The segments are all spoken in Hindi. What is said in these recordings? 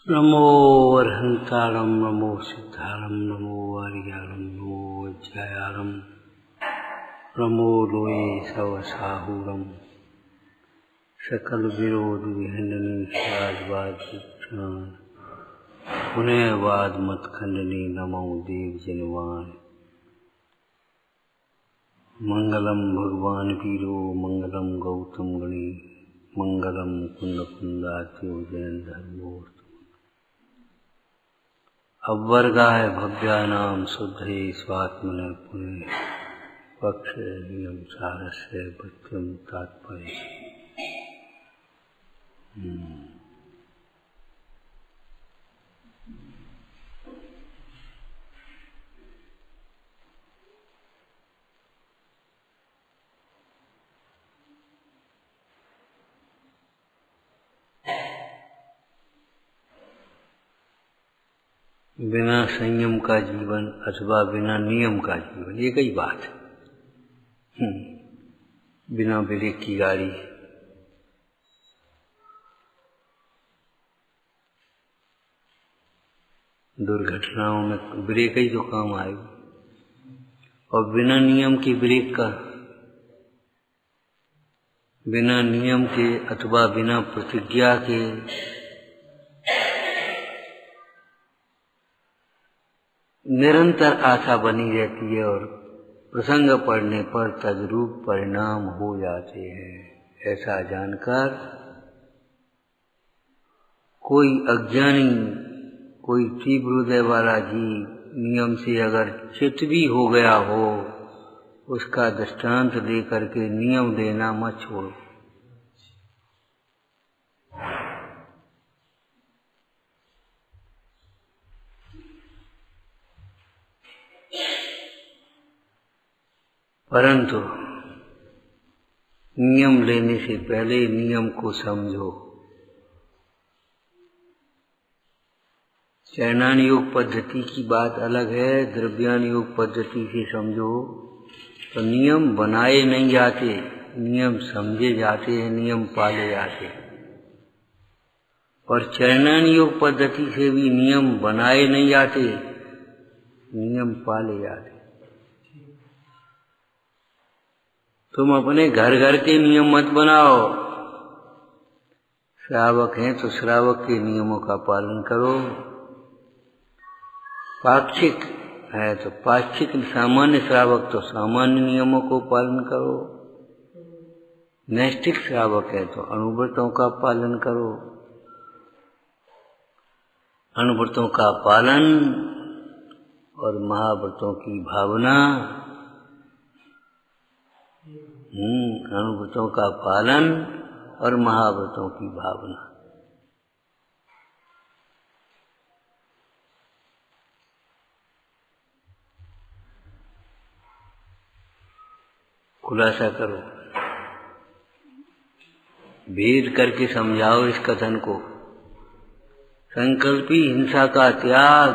नमो अर्हंतारं नमो सिद्धारं नमो आर्यारं नमो वज्रायारं नमो लोये सवसाहुरं सकल विरोध विहंडनी साजवाद पुनः वाद मत खंडनी नमो देव जनवान मंगलम भगवान वीरो मंगलम गौतम गणी मंगलम कुंद कुंदात्यो जैन धर्मोर्थ अवर्गाय भव्यानाम शुद्धे स्वात्मने पुण्य पक्ष नियम सारस्य भक्त्यम तात्पर्य। बिना संयम का जीवन अथवा बिना नियम का जीवन, ये कई बात है। बिना ब्रेक की गाड़ी, दुर्घटनाओं में ब्रेक ही तो काम आएगा, और बिना नियम के ब्रेक का, बिना नियम के अथवा बिना प्रतिज्ञा के निरंतर आशा बनी रहती है और प्रसंग पड़ने पर तद्रूप परिणाम हो जाते हैं। ऐसा जानकर कोई अज्ञानी, कोई तीव्र हृदय वाला जीव नियम से अगर चित भी हो गया हो, उसका दृष्टांत लेकर के नियम देना मत छोड़ो। परंतु नियम लेने से पहले नियम को समझो। चरणान योग पद्धति की बात अलग है, द्रव्यान योग पद्धति से समझो तो नियम बनाए नहीं जाते, नियम समझे जाते हैं, नियम पाले जाते हैं। और चरणान योग पद्धति से भी नियम बनाए नहीं जाते, नियम पाले जाते। तुम अपने घर घर के नियम मत बनाओ। श्रावक हैं तो श्रावक के नियमों का पालन करो, पाक्षिक है तो पाक्षिक, सामान्य श्रावक तो सामान्य नियमों को पालन करो, नैष्ठिक श्रावक है तो अनुव्रतों का पालन करो। अनुव्रतों का पालन और महाव्रतों की भावना, अनुभूतों का पालन और महाव्रतों की भावना। खुलासा करो, भेद करके समझाओ इस कथन को। संकल्पी हिंसा का त्याग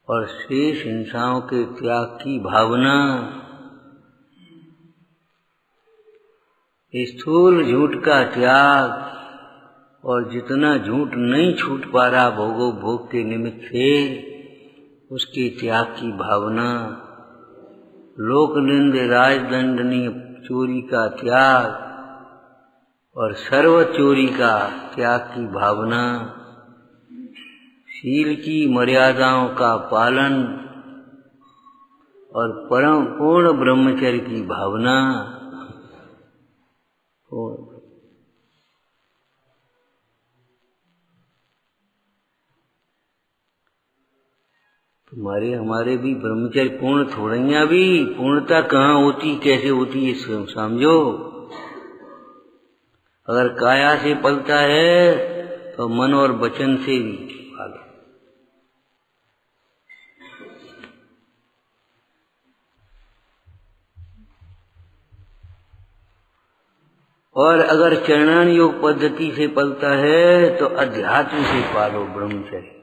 और शेष हिंसाओं के त्याग की भावना, स्थूल झूठ का त्याग और जितना झूठ नहीं छूट पा रहा भोगो भोग के निमित्त से, उसके त्याग की भावना, लोकनिंद राजदंडनीय चोरी का त्याग और सर्व चोरी का त्याग की भावना, शील की मर्यादाओं का पालन और परम पूर्ण ब्रह्मचर्य की भावना। तुम्हारे हमारे भी ब्रह्मचर्य पूर्ण थोड़ियां, भी पूर्णता कहाँ होती, कैसे होती है समझो। अगर काया से पलता है तो मन और वचन से भी पालो। और अगर चरणान योग पद्धति से पलता है तो अध्यात्म से पालो ब्रह्मचर्य।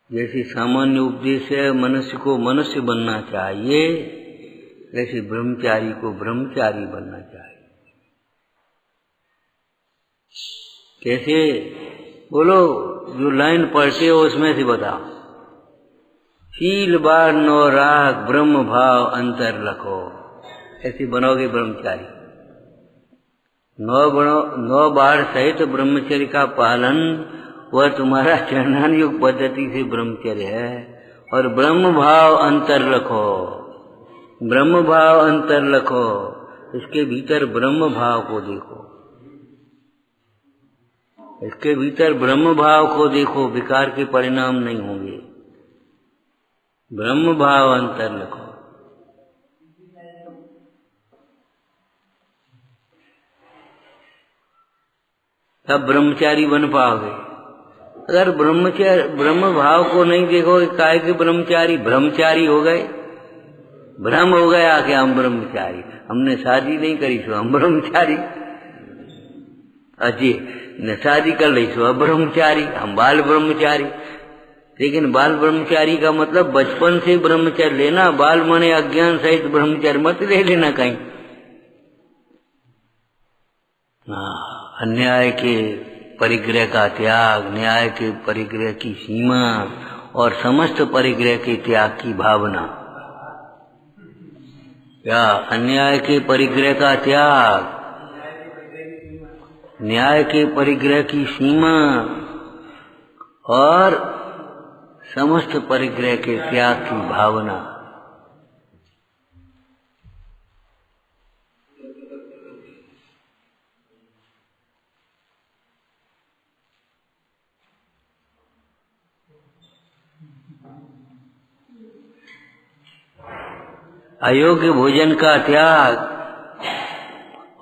जैसे सामान्य उपदेश है मनुष्य को मनुष्य बनना चाहिए, वैसे ब्रह्मचारी को ब्रह्मचारी बनना चाहिए। कैसे? बोलो, जो लाइन पढ़ते हो उसमें से बताओ। शील बार नौ राग ब्रह्म भाव अंतर लखो, ऐसे बनोगे ब्रह्मचारी। 9 बार सहित ब्रह्मचर्य का पालन, वह तुम्हारा चरणानुयुग पद्धति से ब्रह्मचर्य है। और ब्रह्म भाव अंतर रखो, ब्रह्म भाव अंतर रखो, इसके भीतर ब्रह्म भाव को देखो, इसके भीतर ब्रह्म भाव को देखो, विकार के परिणाम नहीं होंगे। ब्रह्म भाव अंतर रखो। तब ब्रह्मचारी बन पाओगे। अगर ब्रह्म भाव को नहीं देखोगे, काहे के ब्रह्मचारी? ब्रह्मचारी हो गए, भ्रम हो गया कि हम ब्रह्मचारी, हमने शादी नहीं करी सो हम ब्रह्मचारी, अजी न शादी कर ली सो अब ब्रह्मचारी, हम बाल ब्रह्मचारी। लेकिन बाल ब्रह्मचारी का मतलब बचपन से ब्रह्मचर्य लेना, बाल माने अज्ञान सहित ब्रह्मचर्य मत ले लेना कहीं। अन्याय के परिग्रह का त्याग, न्याय के परिग्रह की सीमा और समस्त परिग्रह के त्याग की भावना। क्या? अन्याय के परिग्रह का त्याग, न्याय के परिग्रह की सीमा और समस्त परिग्रह के त्याग की भावना। अयोग्य भोजन का त्याग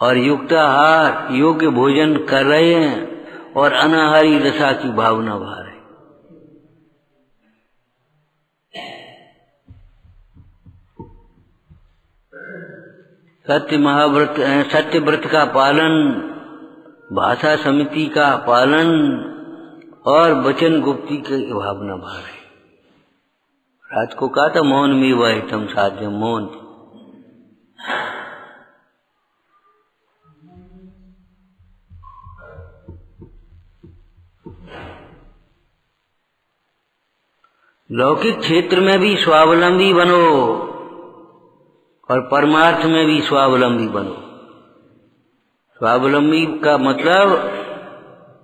और युक्ताहार, योग्य भोजन कर रहे हैं और अनाहारी दशा की भावना भा रहे। सत्य व्रत का पालन, भाषा समिति का पालन और वचन गुप्ती की भावना भा रहे। रात को कहा था मौन में वह तम साध्य, मौन। लौकिक क्षेत्र में भी स्वावलंबी बनो और परमार्थ में भी स्वावलंबी बनो। स्वावलंबी का मतलब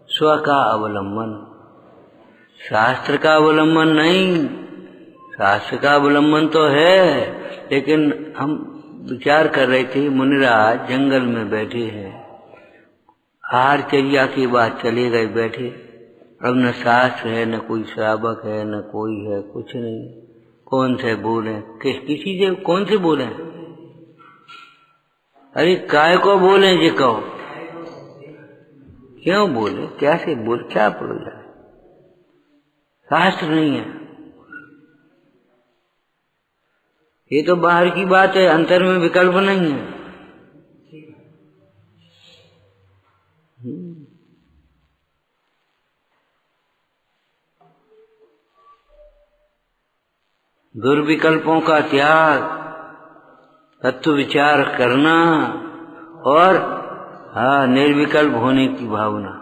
स्व का अवलंबन, शास्त्र का अवलंबन नहीं। शास्त्र का अवलंबन तो है, लेकिन हम विचार कर रहे थे, मुनिराज जंगल में बैठे हैं, आहारचर्या की बात चले गए बैठे। अब न शास्त्र है, न कोई श्रावक है, न कोई है, कुछ नहीं। कौन से बोले? किसी से कौन से बोले? अरे काय को बोले जी? कहो क्यों बोले? क्या से बोले? क्या बोले? शास्त्र नहीं है। ये तो बाहर की बात है, अंतर में विकल्प नहीं है। दुर्विकल्पों का त्याग, तत्व विचार करना और निर्विकल्प होने की भावना।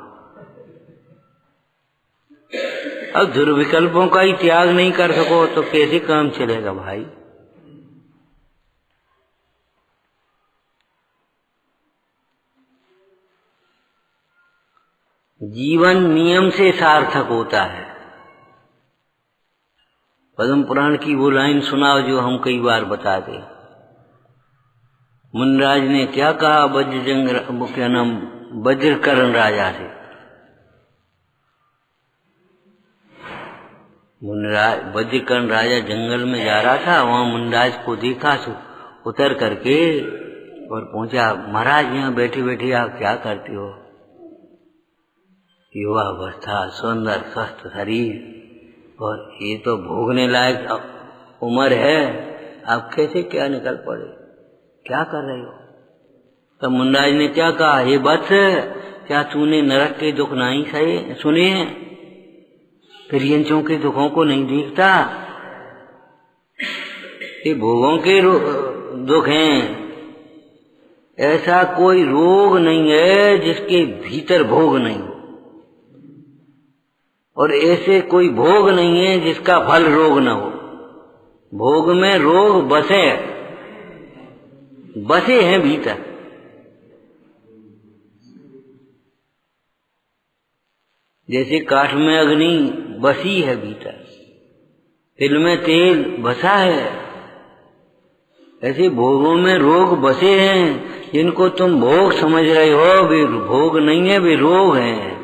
अब दुर्विकल्पों का ही त्याग नहीं कर सको तो कैसे काम चलेगा भाई? जीवन नियम से सार्थक होता है। पद्म पुराण की वो लाइन सुनाओ जो हम कई बार बताते। मुनिराज ने क्या कहा क्या नाम वज्रकर्ण राजा से? मुनिराज वज्रकर्ण राजा जंगल में जा रहा था, वहां मुनिराज को देखा सो उतर करके और पहुंचा, महाराज यहाँ बैठे बैठे आप क्या करते हो? युवा अवस्था, सुंदर स्वस्थ शरीर और ये तो भोगने लायक उम्र है, आप कैसे क्या निकल पड़े? क्या कर रहे हो? तब मुनिराज ने क्या कहा, हे वत्स, क्या तूने नरक के दुख नहीं सहे सुने हैं? प्रियंचों के दुखों को नहीं देखता? ये भोगों के दुख हैं। ऐसा कोई रोग नहीं है जिसके भीतर भोग नहीं हो। और ऐसे कोई भोग नहीं है जिसका फल रोग न हो। भोग में रोग बसे हैं भीतर। जैसे काठ में अग्नि बसी है भीतर, तिल में तेल बसा है, ऐसे भोगों में रोग बसे हैं। जिनको तुम भोग समझ रहे हो वे भोग नहीं है, वे रोग हैं।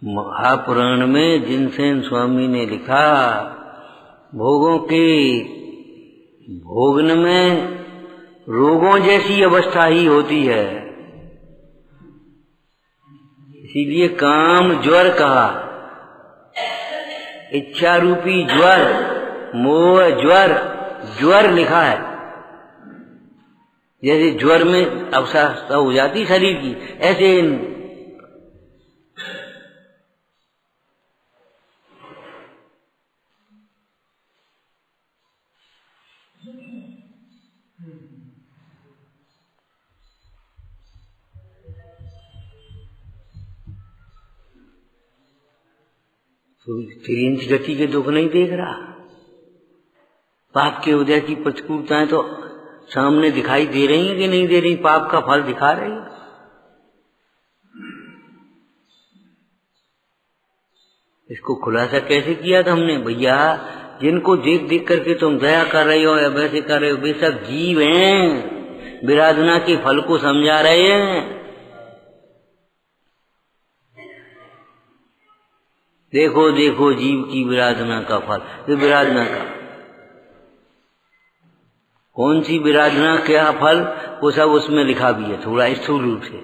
महापुराण में जिनसेन स्वामी ने लिखा, भोगों के भोगन में रोगों जैसी अवस्था ही होती है। इसीलिए काम ज्वर कहा। इच्छा रूपी ज्वर, मोह ज्वर, ज्वर लिखा है। जैसे ज्वर में अवस्था हो जाती शरीर की, ऐसे फिर इंच गति के दुख नहीं देख रहा। पाप के उदय की प्रतिकूलताएं तो सामने दिखाई दे रही हैं कि नहीं दे रही? पाप का फल दिखा रही है। इसको खुलासा कैसे किया था हमने? भैया, जिनको देख देख करके तुम दया कर रहे हो या वैसे कर रहे हो, वे सब जीव हैं, विराधना के फल को समझा रहे हैं। देखो देखो जीव की विराधना का फल। ये विराधना का कौन सी विराधना, क्या फल, वो सब उसमें लिखा भी है, थोड़ा स्थूल रूप से।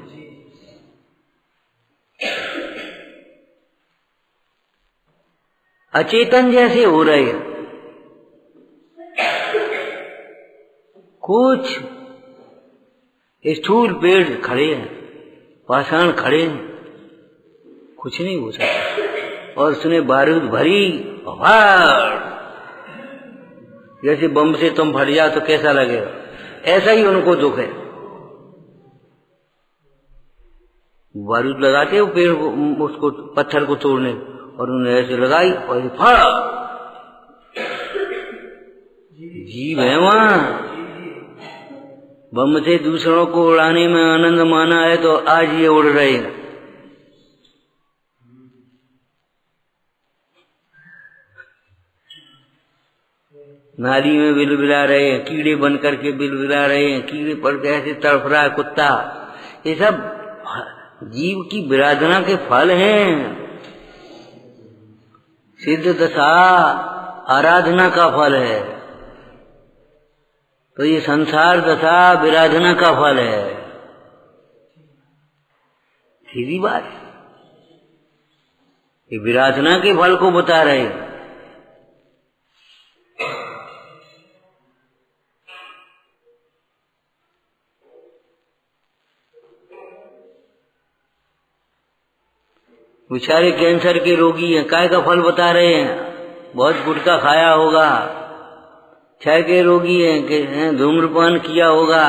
अचेतन जैसे हो रहे हैं, कुछ स्थूल पेड़ खड़े हैं, पाषाण खड़े हैं, कुछ नहीं हो सकता। और उसने बारूद भरी, जैसे बम से तुम फट जाओ तो कैसा लगेगा, ऐसा ही उनको दुख है। बारूद लगाते हो पेड़ को, उसको पत्थर को तोड़ने, और उन्हें ऐसे लगाई और फट, जीव है वहां। बम से दूसरों को उड़ाने में आनंद माना है तो आज ये उड़ रहे हैं। नाली में बिलबिला रहे हैं, कीड़े बन करके बिलबिला रहे हैं, कीड़े पड़ के ऐसे तड़फ रहा है कुत्ता। ये सब जीव की विराधना के फल हैं। सिद्ध दशा आराधना का फल है, तो ये संसार दशा विराधना का फल है। सीधी बात, ये विराधना के फल को बता रहे हैं। बेचारे कैंसर के रोगी हैं, काय का फल बता रहे हैं? बहुत गुटखा खाया होगा। क्षय के रोगी हैं, धूम्रपान किया होगा,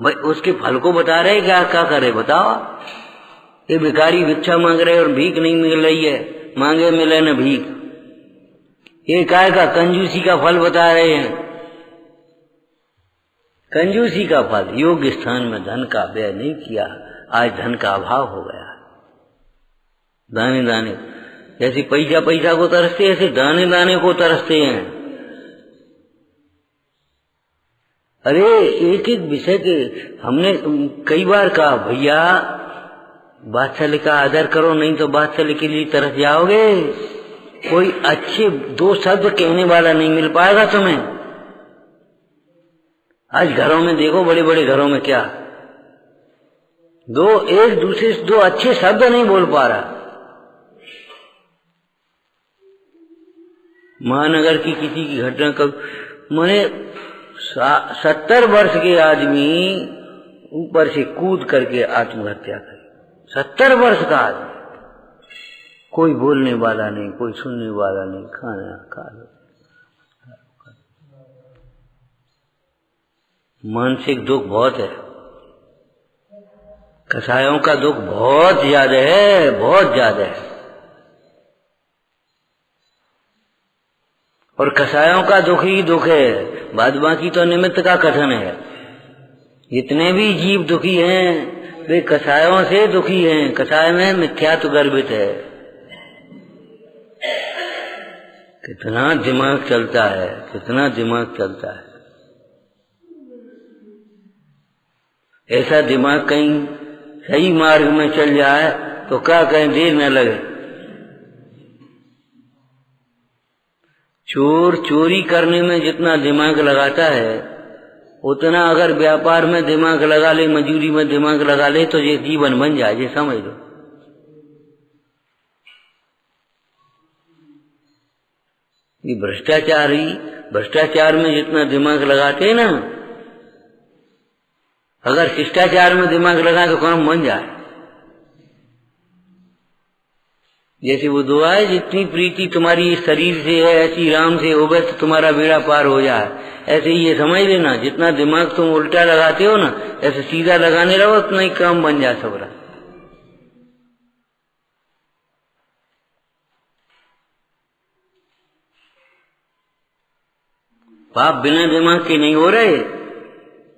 भाई उसके फल को बता रहे। क्या क्या करे बताओ? ये भिखारी भिक्षा मांग रहे और भीख नहीं मिल रही है, मांगे मिले न भीख। ये काय का कंजूसी का फल बता रहे हैं। कंजूसी का फल, योग्य स्थान में धन का व्यय नहीं किया, आज धन का अभाव हो गया। दाने दाने, जैसे पैसा पैसा को तरसते, ऐसे दाने दाने को तरसते हैं। अरे एक एक विषय के हमने कई बार कहा, भैया बादशाह का आदर करो, नहीं तो बादशाह के लिए तरस जाओगे। कोई अच्छे दो शब्द कहने वाला नहीं मिल पाएगा तुम्हें। आज घरों में देखो, बड़े बड़े घरों में क्या दो एक दूसरे से दो अच्छे शब्द नहीं बोल पा रहा। महानगर की किसी की घटना, कब मैंने 70 वर्ष के आदमी ऊपर से कूद करके आत्महत्या करी। 70 वर्ष का आदमी, कोई बोलने वाला नहीं, कोई सुनने वाला नहीं, खाना खा लो। मानसिक दुख बहुत है। कसायों का दुख बहुत ज्यादा है, बहुत ज्यादा है। और कसायों का दुख ही दुख है, बाद बाकी तो निमित्त का कथन है। जितने भी जीव दुखी हैं वे कसायों से दुखी हैं। कसाय में मिथ्यात्व गर्भित है। कितना दिमाग चलता है, कितना दिमाग चलता है। ऐसा दिमाग कहीं सही मार्ग में चल जाए तो क्या कहीं देर न लगे। चोर चोरी करने में जितना दिमाग लगाता है उतना अगर व्यापार में दिमाग लगा ले, मजदूरी में दिमाग लगा ले तो ये जीवन बन जाए, ये समझ लो। ये भ्रष्टाचार में जितना दिमाग लगाते हैं ना, अगर शिष्टाचार में दिमाग लगाए तो काम बन जाए। जैसे वो दुआ है, जितनी प्रीति तुम्हारी इस शरीर से है ऐसी राम से होवे तो तुम्हारा बेड़ा पार हो जाए। ऐसे ही ये समझ लेना, जितना दिमाग तुम उल्टा लगाते हो ना, ऐसे सीधा लगाने रहो, उतना ही काम बन जाए सबरा। पाप बिना दिमाग के नहीं हो रहे,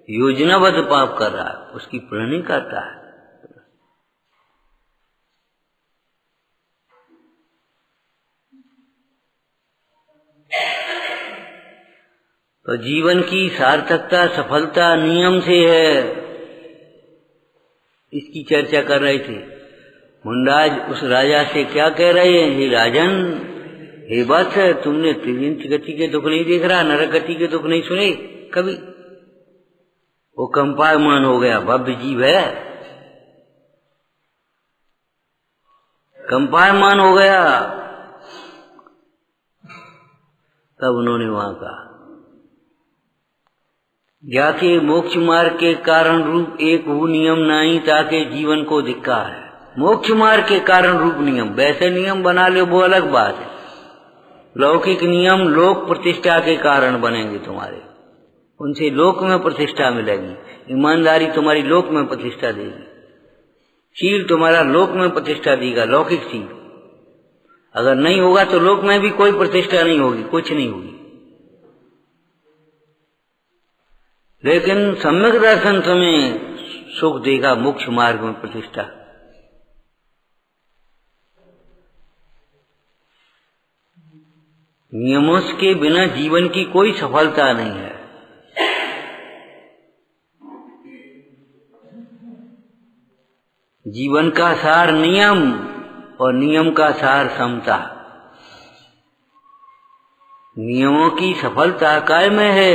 योजनाबद्ध पाप कर रहा है, उसकी प्लानिंग करता है। तो जीवन की सार्थकता, सफलता नियम से है, इसकी चर्चा कर रहे थे। मुंडाज उस राजा से क्या कह रहे हैं, हे राजन, हे बात है, तुमने त्रिविंश गति के दुख नहीं देख रहा, नरक गति के दुख नहीं सुने कभी? वो कंपायमान हो गया, भव्य जीव है, कंपायमान हो गया। तब उन्होंने वहां कहा, जाके मोक्ष मार्ग के कारण रूप एक हु नियम नहीं, ताके जीवन को धिक्कार है। मोक्ष मार्ग के कारण रूप नियम, वैसे नियम बना लो वो अलग बात है। लौकिक नियम लोक प्रतिष्ठा के कारण बनेंगे तुम्हारे, उनसे लोक में प्रतिष्ठा मिलेगी। ईमानदारी तुम्हारी लोक में प्रतिष्ठा देगी, शील तुम्हारा लोक में प्रतिष्ठा देगा, लौकिक शील। अगर नहीं होगा तो लोक में भी कोई प्रतिष्ठा नहीं होगी, कुछ नहीं होगी। लेकिन सम्यक दर्शन तुम्हें सुख देगा, मोक्ष मार्ग में प्रतिष्ठा। नियमों के बिना जीवन की कोई सफलता नहीं है। जीवन का सार नियम और नियम का सार समता। नियमों की सफलता काय में है,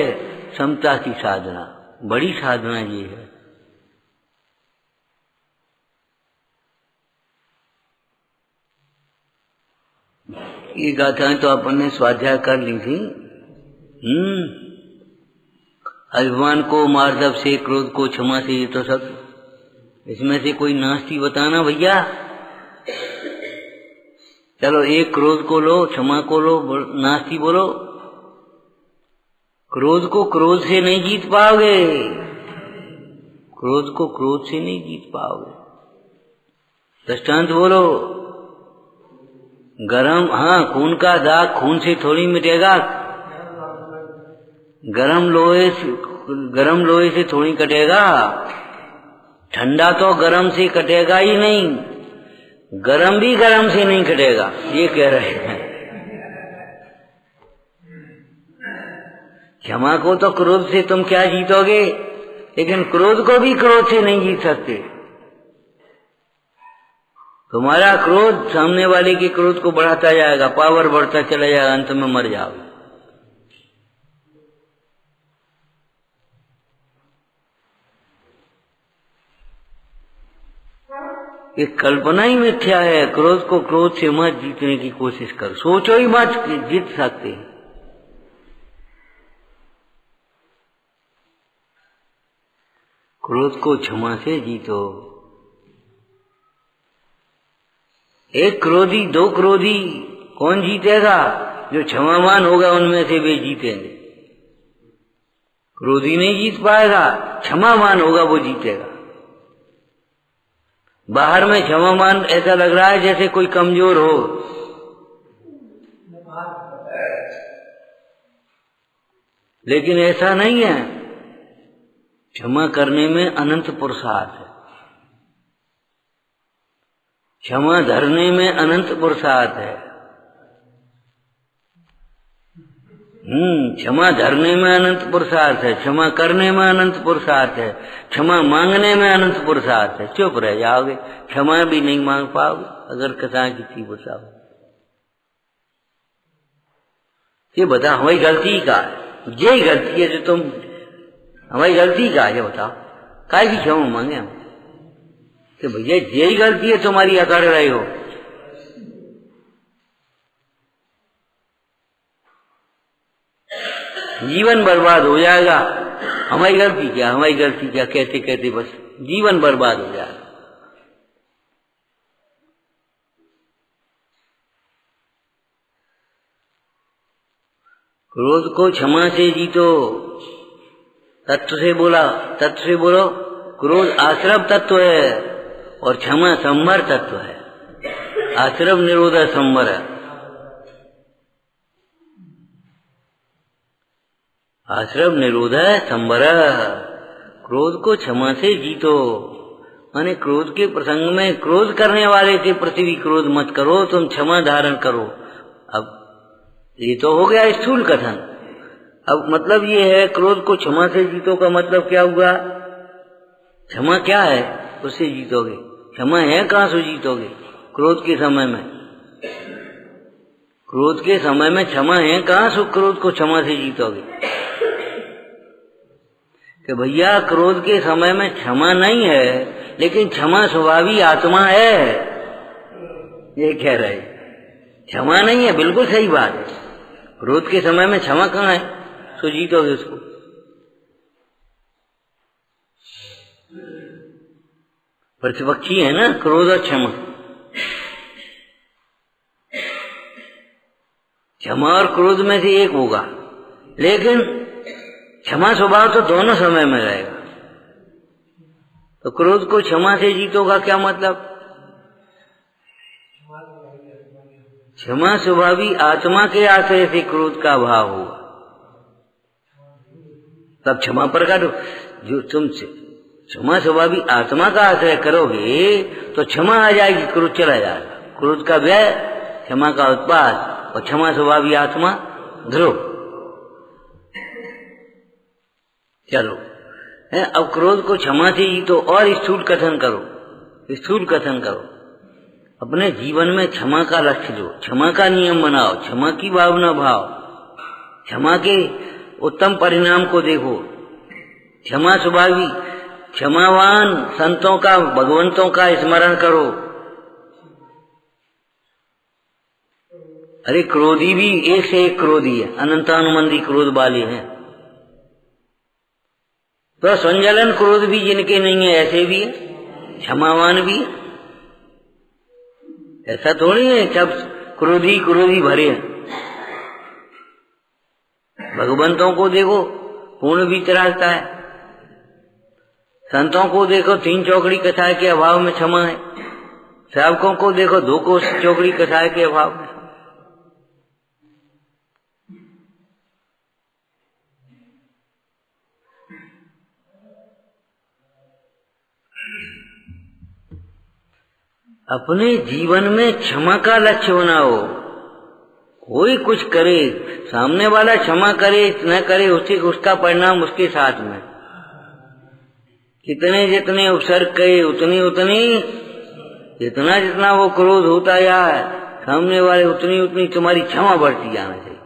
समता की साधना, बड़ी साधना ये है। ये गाथाएं तो अपन ने स्वाध्याय कर ली थी। अभिमान को मार्दव से, क्रोध को क्षमा से, ये तो सब। इसमें से कोई नास्ती बताना भैया। चलो एक क्रोध को लो, क्षमा को लो, नास्ती बोलो। क्रोध को क्रोध से नहीं जीत पाओगे, क्रोध को क्रोध से नहीं जीत पाओगे। दृष्टांत बोलो। गरम, हाँ, खून का दाग खून से थोड़ी मिटेगा, गरम लोहे से थोड़ी कटेगा। ठंडा तो गरम से कटेगा ही नहीं, गरम भी गरम से नहीं कटेगा, ये कह रहे हैं। क्षमा को तो क्रोध से तुम क्या जीतोगे, लेकिन क्रोध को भी क्रोध से नहीं जीत सकते। तुम्हारा क्रोध सामने वाले के क्रोध को बढ़ाता जाएगा, पावर बढ़ता चला जाएगा, अंत में मर जाओगे। ये कल्पना ही मिथ्या है। क्रोध को क्रोध से मत जीतने की कोशिश कर, सोचो ही मत जीत सकते। क्रोध को क्षमा से जीतो। एक क्रोधी, दो क्रोधी, कौन जीतेगा? जो क्षमावान होगा उनमें से वे जीतेंगे। क्रोधी नहीं जीत पाएगा, क्षमावान होगा वो जीतेगा। बाहर में क्षमावान ऐसा लग रहा है जैसे कोई कमजोर हो, लेकिन ऐसा नहीं है। क्षमा करने में अनंत पुरुषार्थ है, क्षमा धरने में अनंत पुरुषार्थ है। क्षमा धरने में अनंत पुरुषार्थ है, क्षमा करने में अनंत पुरुषार्थ है, क्षमा मांगने में अनंत पुरुषार्थ है। चुप रह जाओगे, क्षमा भी नहीं मांग पाओगे अगर कथा किसी बताओ। ये बता हमारी गलती का है, यही गलती है जो तुम, हमारी गलती का है, बताओ काय की क्षमा मांगे हम कि भैया यही गलती है तुम्हारी, अकड़ रहे हो। जीवन बर्बाद हो जाएगा। हमारी गलती क्या, हमारी गलती क्या कहते कहते बस जीवन बर्बाद हो जाएगा। क्रोध को क्षमा से जीतो। तत्व से बोलो। क्रोध आश्रव तत्व है और क्षमा संवर तत्व है। आश्रव निरोध संवर है। आश्रव निरोध संवर। क्रोध को क्षमा से जीतो, माने क्रोध के प्रसंग में क्रोध करने वाले के प्रति भी क्रोध मत करो, तुम क्षमा धारण करो। अब ये तो हो गया स्थूल कथन। अब मतलब ये है क्रोध को क्षमा से जीतो का मतलब क्या हुआ? क्षमा क्या है उससे जीतोगे। क्षमा है कहाँ से जीतोगे? क्रोध के समय में, क्रोध के समय में क्षमा है कहाँ से क्रोध को क्षमा से जीतोगे? कि भैया क्रोध के समय में क्षमा नहीं है, लेकिन क्षमा स्वभावी आत्मा है, ये कह रहे। क्षमा नहीं है, बिल्कुल सही बात है। क्रोध के समय में क्षमा कहाँ है, सो जीतोगे उसको। प्रतिपक्षी है ना क्रोध और क्षमा। क्षमा और क्रोध में से एक होगा, लेकिन क्षमा स्वभाव तो दोनों समय में रहेगा। तो क्रोध को क्षमा से जीतोगा क्या मतलब? क्षमा स्वभावी आत्मा के आश्रय से क्रोध का भाव होगा, तब क्षमा प्रकट। जो तुम क्षमा स्वभावी आत्मा का आश्रय करोगे तो क्षमा आ जाएगी, क्रोध चला जाएगा। क्रोध का व्यय, क्षमा का उत्पाद और क्षमा स्वभावी आत्मा ध्रुव। चलो अब क्रोध को क्षमा से जीतो और स्थूल कथन करो। स्थूल कथन करो, अपने जीवन में क्षमा का लक्ष्य लो, क्षमा का नियम बनाओ, क्षमा की भावना भाव, क्षमा के उत्तम परिणाम को देखो। क्षमा स्वभावी क्षमावान संतों का, भगवंतों का स्मरण करो। अरे क्रोधी भी एक से एक क्रोधी है, अनंतानुमंदी क्रोध वाले हैं। तो संजलन क्रोध भी जिनके नहीं है ऐसे भी है, क्षमावान भी है। ऐसा थोड़ी है सब क्रोधी क्रोधी भरे हैं। भगवंतों को देखो पूर्ण भी तराजता है, संतों को देखो तीन चौकड़ी कसाय के अभाव में क्षमा है, सेवकों को देखो दो कोस चौकड़ी कसाय के अभाव में। अपने जीवन में क्षमा का लक्ष्य बनाओ। कोई कुछ करे, सामने वाला क्षमा करे न करे, उसका परिणाम उसके साथ में। कितने जितने उपसर्ग कहे उतनी उतनी, जितना जितना वो क्रोध होता जाए सामने वाले उतनी उतनी तुम्हारी क्षमा बढ़ती जाना चाहिए।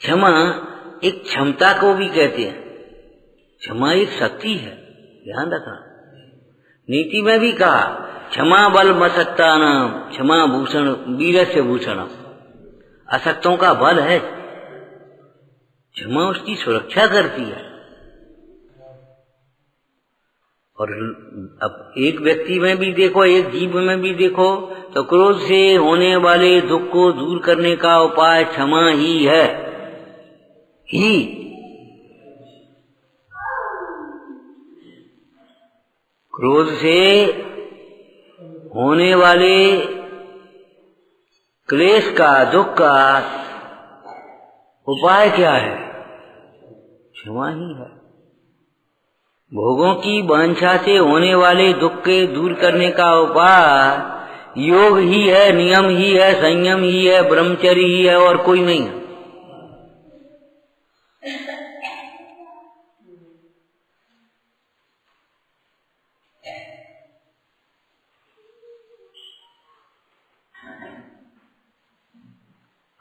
क्षमा एक क्षमता को भी कहते हैं, क्षमा एक शक्ति है, ध्यान रखना। नीति में भी कहा क्षमा बल मसक्ता नाम क्षमा भूषण वीरस्य भूषणम। असक्तों का बल है, क्षमा उसकी सुरक्षा करती है। और अब एक व्यक्ति में भी देखो, एक जीव में भी देखो, तो क्रोध से होने वाले दुख को दूर करने का उपाय क्षमा ही है। क्रोध से होने वाले क्लेश का, दुख का उपाय क्या है? क्षमा ही है। भोगों की वांछा से होने वाले दुख के दूर करने का उपाय योग ही है, नियम ही है, संयम ही है, ब्रह्मचर्य ही है, और कोई नहीं है।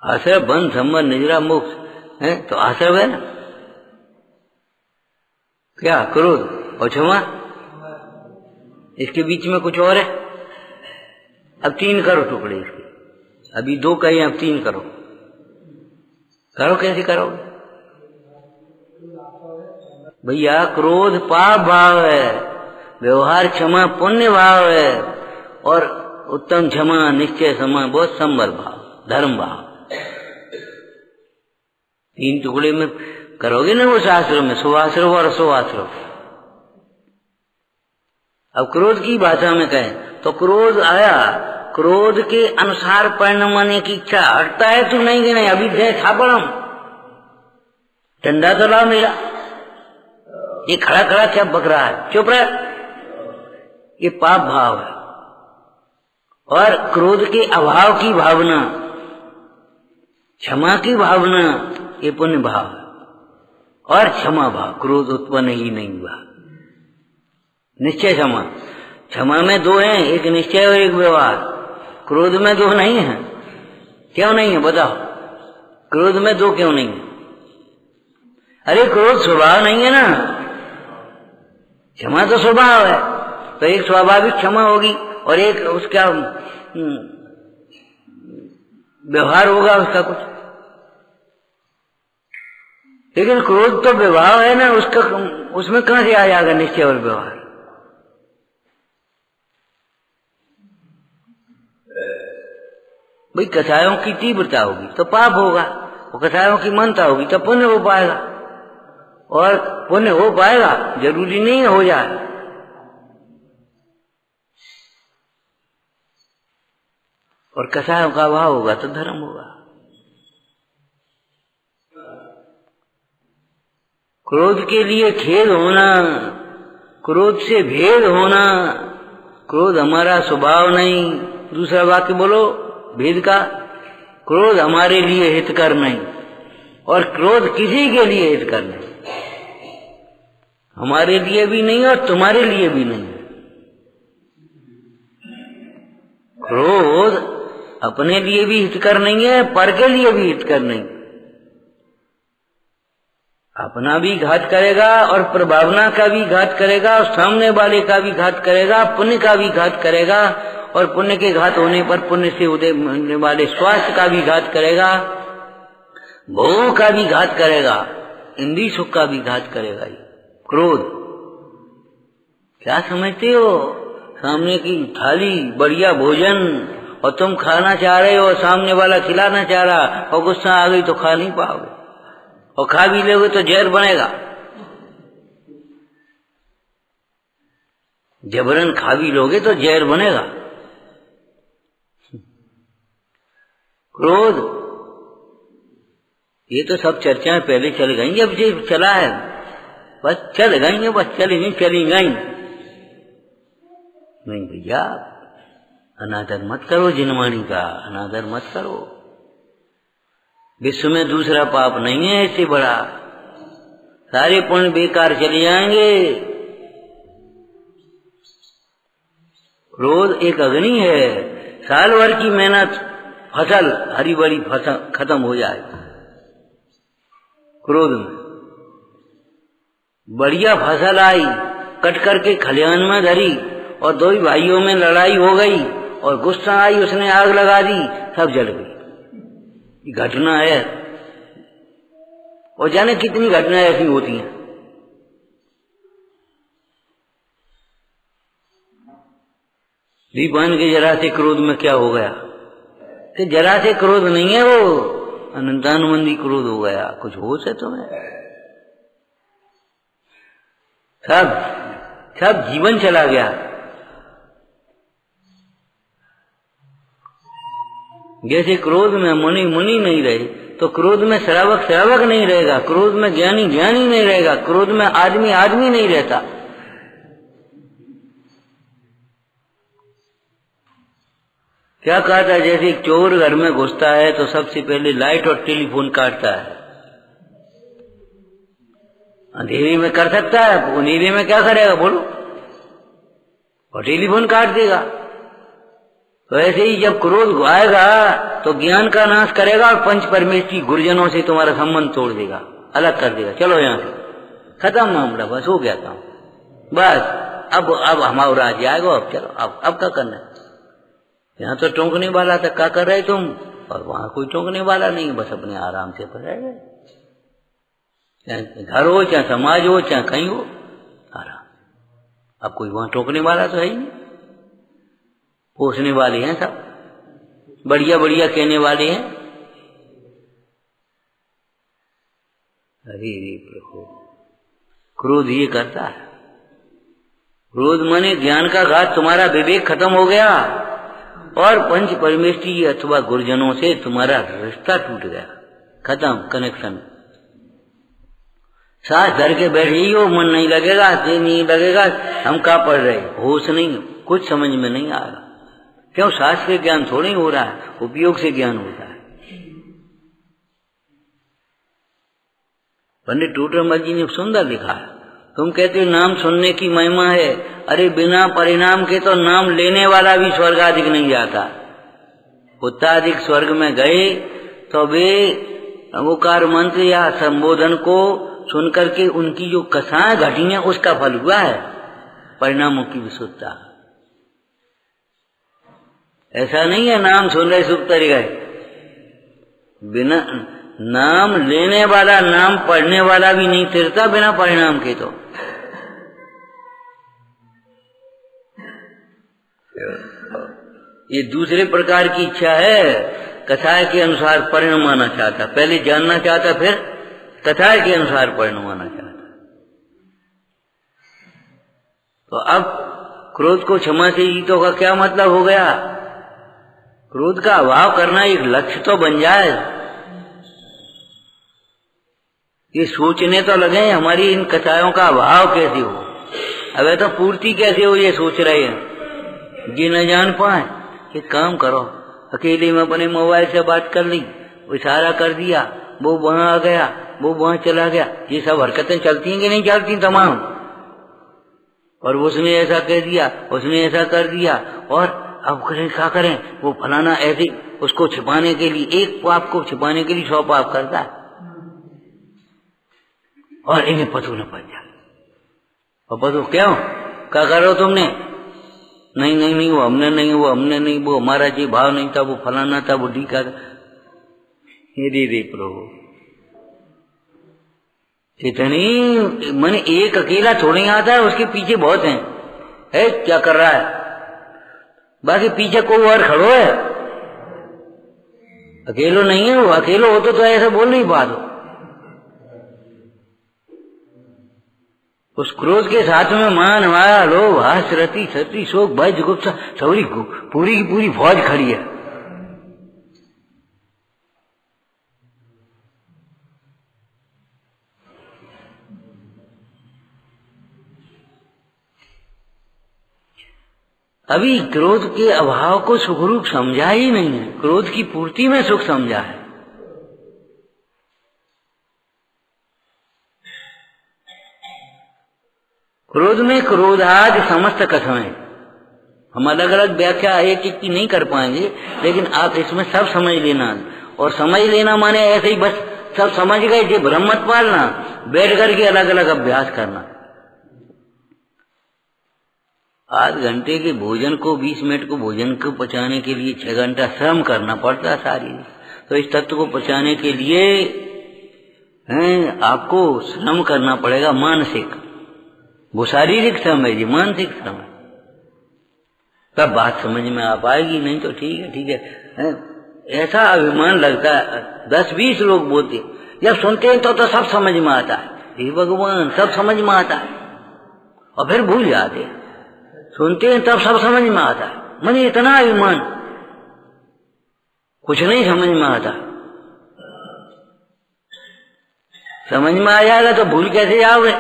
आश्रय बंध संबर निजरा मोक्ष है तो आश्रय है ना। क्या क्रोध और क्षमा, इसके बीच में कुछ और है? अब 3 करो टुकड़े इसके। अभी 2 कहे, अब 3 करो। करो, कैसे करोगे भैया? क्रोध पाप भाव है, व्यवहार क्षमा पुण्य भाव है, और उत्तम क्षमा निश्चय समा बहुत संबर भाव, धर्म भाव। 3 टुकड़े में करोगे ना वो शास्त्रों में, शुभाश्रव और शुभाश्रव। अब क्रोध की भाषा में कहें तो क्रोध आया, क्रोध के अनुसार परिणाम आने की इच्छा हटता है तो नहीं कि नहीं? अभी दे थापड़म ठंडा तो लाओ मेरा, ये खड़ा खड़ा क्या बक रहा है, चुप रह। ये पाप भाव है। और क्रोध के अभाव की भावना, क्षमा की भावना, ये पुण्य भाव है। और क्षमा भाव, क्रोध उत्पन्न ही नहीं हुआ। निश्चय क्षमा, क्षमा में 2 हैं, एक निश्चय और एक व्यवहार। क्रोध में 2 नहीं है। क्यों नहीं है बताओ? क्रोध में 2 क्यों नहीं है? अरे क्रोध स्वभाव नहीं है ना, क्षमा तो स्वभाव है। तो एक स्वाभाविक क्षमा होगी और एक उसका व्यवहार होगा उसका कुछ। लेकिन क्रोध तो व्यवहार है ना, उसका उसमें कहां से आ जाएगा निश्चय और व्यवहार? भाई कसायों की तीव्रता होगी तो पाप होगा, और कसायों की मनता होगी तो पुण्य हो पाएगा। और पुण्य हो पाएगा, जरूरी नहीं हो जाए। और कसायों का भाव होगा तो धर्म होगा। क्रोध के लिए खेद होना, क्रोध से भेद होना, क्रोध हमारा स्वभाव नहीं। दूसरा वाक्य बोलो भेद का, क्रोध हमारे लिए हितकर नहीं, और क्रोध किसी के लिए हितकर नहीं, हमारे लिए भी नहीं और तुम्हारे लिए भी नहीं। क्रोध अपने लिए भी हितकर नहीं है, पर के लिए भी हितकर नहीं। अपना भी घात करेगा और प्रभावना का भी घात करेगा, और सामने वाले का भी घात करेगा, पुण्य का भी घात करेगा, और पुण्य के घात होने पर पुण्य से होने वाले स्वास्थ्य का भी घात करेगा, भोगों का भी घात करेगा, इंद्रिय सुख का भी घात करेगा। ये क्रोध क्या समझते हो? सामने की थाली बढ़िया भोजन और तुम खाना चाह रहे हो, सामने वाला खिलाना चाह रहा, और गुस्सा आ गई तो खा नहीं पाओगे, और खा भी लोगे तो जहर बनेगा। जबरन खा भी लोगे तो जहर बनेगा। क्रोध, ये तो सब चर्चाएं पहले चल गई, अब ये चला है बस चल गई, बस चली नहीं चली गई। नहीं भैया, अनादर मत करो जिनवाणी का, अनादर मत करो। विश्व में दूसरा पाप नहीं है इससे बड़ा, सारे पुण्य बेकार चले जाएंगे। क्रोध एक अग्नि है, साल भर की मेहनत फसल हरी भरी फसल खत्म हो जाए। क्रोध में बढ़िया फसल आई, कट करके खलिहान में धरी, और 2 भाइयों में लड़ाई हो गई, और गुस्सा आई, उसने आग लगा दी, सब जल गई। ये घटना है, और जाने कितनी घटनाएं ऐसी होती हैं। दीपान के जरा से क्रोध में क्या हो गया कि जरा से क्रोध नहीं है, वो अनंतानुबंधी क्रोध हो गया। कुछ होश है तुम्हें? सब सब जीवन चला गया। जैसे क्रोध में मुनि मुनि नहीं रहे, तो क्रोध में श्रावक श्रावक नहीं रहेगा, क्रोध में ज्ञानी ज्ञानी नहीं रहेगा, क्रोध में आदमी आदमी नहीं रहता। क्या कहा था, जैसे एक चोर घर में घुसता है तो सबसे पहले लाइट और टेलीफोन काटता है। अंधेरे में कर सकता है, अंधेरे में क्या करेगा बोलो, और टेलीफोन काट देगा। तो ऐसे ही जब क्रोध आएगा तो ज्ञान का नाश करेगा और पंच परमेष्ठी गुरुजनों से तुम्हारा संबंध तोड़ देगा, अलग कर देगा। चलो यहाँ से खत्म मामला, बस हो गया काम, बस अब हमारा राज्य आएगा। अब चलो अब क्या करना है, यहाँ तो टोंकने वाला था, क्या कर रहे तुम, और वहां कोई टोंकने वाला नहीं, बस अपने आराम से पढ़ाए गए। चाहे घर हो, चाहे समाज हो, चाहे कहीं हो, आराम। अब कोई वहां टोकने वाला तो है ही नहीं, पोसने वाले हैं सब, बढ़िया बढ़िया कहने वाले हैं। अरे प्रभु, क्रोध ये करता है। क्रोध माने ज्ञान का घात, तुम्हारा विवेक खत्म हो गया और पंच परमेष्ठी अथवा गुरुजनों से तुम्हारा रिश्ता टूट गया, खत्म कनेक्शन। सांस धर के बैठ ही हो, मन नहीं लगेगा, से नहीं लगेगा, हम क्या पढ़ रहे, होश नहीं, कुछ समझ में नहीं आ रहा। क्यों, सांस से ज्ञान थोड़ी हो रहा है, उपयोग से ज्ञान होता है। पंडित टूटरमल जी ने सुंदर लिखा है, तुम कहते हो नाम सुनने की महिमा है, अरे बिना परिणाम के तो नाम लेने वाला भी स्वर्ग अधिक नहीं जाता। उत्ताधिक स्वर्ग में गए तो वे ओकार मंत्र या संबोधन को सुनकर के उनकी जो कथाएं घटी हैं उसका फल हुआ है, परिणामों की विशुद्धता। ऐसा नहीं है नाम सुन रहे सुख तर गए, बिना नाम लेने वाला, नाम पढ़ने वाला भी नहीं तिरता बिना परिणाम के। तो ये दूसरे प्रकार की इच्छा है, कथा के अनुसार परिणाम आना चाहता, पहले जानना चाहता, फिर कथा के अनुसार परिणाम आना चाहता। तो अब क्रोध को क्षमा से जीतो का क्या मतलब हो गया, क्रोध का अभाव करना एक लक्ष्य तो बन जाए। ये सोचने तो लगे हमारी इन कथाओं का अभाव कैसे हो, अब तो पूर्ति कैसे हो, ये सोच रहे हैं। ये न जान पाए, एक काम करो, अकेले में अपने मोबाइल से बात कर ली, इशारा कर दिया, वो वहां आ गया, वो वहां चला गया, ये सब हरकतें चलती हैं कि नहीं चलती तमाम। और उसने ऐसा कह दिया, उसने ऐसा कर दिया, और अब करें क्या करें, वो फलाना ऐसे, उसको छिपाने के लिए, एक पाप को छिपाने के लिए 100 पाप करता है, और इन्हें पतू न पड़ जाए। और पतू क्यों, क्या करो तुमने, नहीं नहीं नहीं, वो हमने नहीं, वो हमने नहीं, वो हमारा जी भाव नहीं था, वो फलाना था, वो डी का था। रे प्रभु, इतनी मन एक अकेला थोड़ी आता है, उसके पीछे बहुत हैं। है क्या कर रहा है, बाकी पीछे कोई और खड़ो है, अकेलो नहीं है वो। अकेलो हो तो ऐसा बोल नहीं बात हो। उस क्रोध के साथ में मान, माया, लोभ, हास, रति, सती, शोक, भय, जुगुप्सा, सौरी पूरी की पूरी फौज खड़ी है। अभी क्रोध के अभाव को सुखरूप समझा ही नहीं है, क्रोध की पूर्ति में सुख समझा है। क्रोध में क्रोधादि समस्त कथाएं, हम अलग अलग व्याख्या एक एक की नहीं कर पाएंगे, लेकिन आप इसमें सब समझ लेना। और समझ लेना माने ऐसे ही बस सब समझ गए, ये भ्रम मत पालना, बैठ करके अलग अलग अभ्यास करना। आध घंटे के भोजन को, 20 मिनट को भोजन को पचाने के लिए 6 घंटा श्रम करना पड़ता है सारी। तो इस तत्व को पचाने के लिए आपको श्रम करना पड़ेगा, मानसिक। वो शारीरिक श्रम है, ये मानसिक श्रम है। तब बात समझ में आ पाएगी, नहीं तो ठीक है ठीक है। ऐसा अभिमान लगता है, 10-20 लोग बोलते, जब सुनते हैं तो सब समझ में आता है। हे भगवान, सब समझ में आता है। और फिर भूल जाते। सुनते हैं तब सब समझ में आता है, मने इतना अभिमान, कुछ नहीं समझ में आता। समझ में आ जाएगा तो भूल कैसे जाओगे?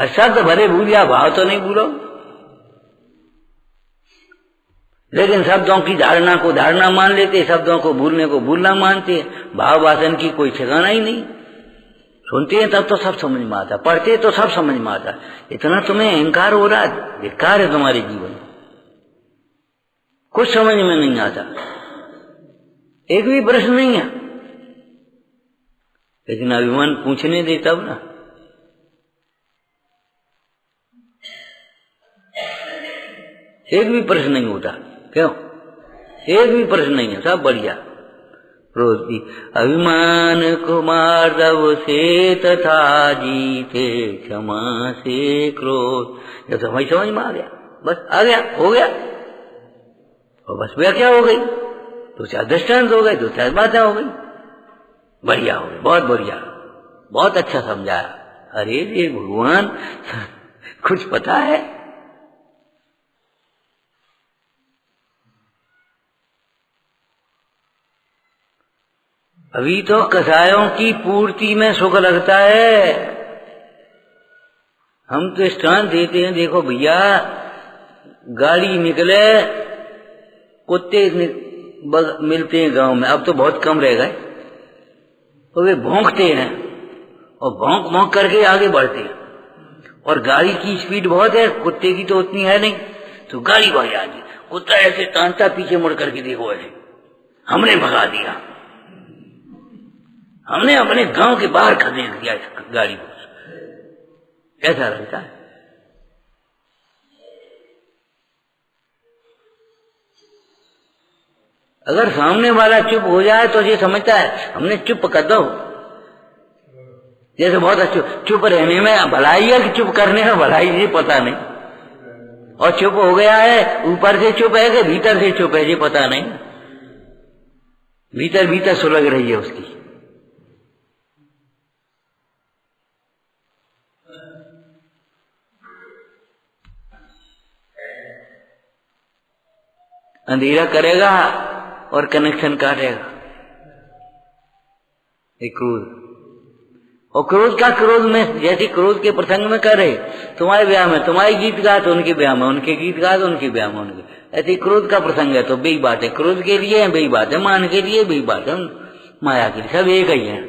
शब्द भले भूल जाओ, भाव तो नहीं भूलो। लेकिन शब्दों की धारणा को धारणा मान लेते, शब्दों को भूलने को भूलना मानते, भाव वासन की कोई ठिकाना ही नहीं। सुनते हैं तब तो सब समझ में आता, पढ़ते तो सब समझ में आता। इतना तुम्हें अहंकार हो रहा है, बेकार है तुम्हारे जीवन, कुछ समझ में नहीं आता, एक भी प्रश्न नहीं है। लेकिन अभिमान पूछने दे तब ना। एक भी प्रश्न नहीं होता, क्यों? एक भी प्रश्न नहीं है, सब बढ़िया। क्रोध भी अभिमान को मार दब से तथा जीते क्षमा से क्रोध। जब समझ में आ गया, बस आ गया, हो गया, और बस व्याख्या हो गई, दो चार दृष्टांत हो गए, दो चार बातें हो गई, बढ़िया हो गई, बहुत बढ़िया, बहुत अच्छा समझाया। अरे ये भगवान कुछ पता है। अभी तो कसायों की पूर्ति में सुख लगता है। हम तो स्टान देते हैं, देखो भैया गाड़ी निकले, कुत्ते मिलते हैं गांव में, अब तो बहुत कम रह गए, तो वे भौंकते हैं और भौंक भौंक करके आगे बढ़ते हैं। और गाड़ी की स्पीड बहुत है, कुत्ते की तो उतनी है नहीं, तो गाड़ी भाग जाती, कुत्ता ऐसे तानता पीछे मुड़ करके, देखो ऐसे हमने भगा दिया, हमने अपने गांव के बाहर खदेड़ दिया इस गाड़ी को। ऐसा रहता है। अगर सामने वाला चुप हो जाए तो ये समझता है हमने चुप कर दो, जैसे बहुत अच्छा चुप रहने में भलाई है कि चुप करने में भलाई, ये पता नहीं। और चुप हो गया है, ऊपर से चुप है कि भीतर से चुप है, ये पता नहीं। भीतर भीतर सुलग रही है उसकी। अंधेरा करेगा और कनेक्शन काटेगा, एक क्रोध। और क्रोध का क्रोध में, जैसे क्रोध के प्रसंग में करे, तुम्हारे ब्याह में तुम्हारे गीत गा तो उनके ब्याह में, उनके गीत गा तो उनके ब्याह में उनके, ऐसे क्रोध का प्रसंग है तो बेई बात है। क्रोध के लिए है बेई बात है, मान के लिए बेई बात है, माया के लिए, सब एक ही है।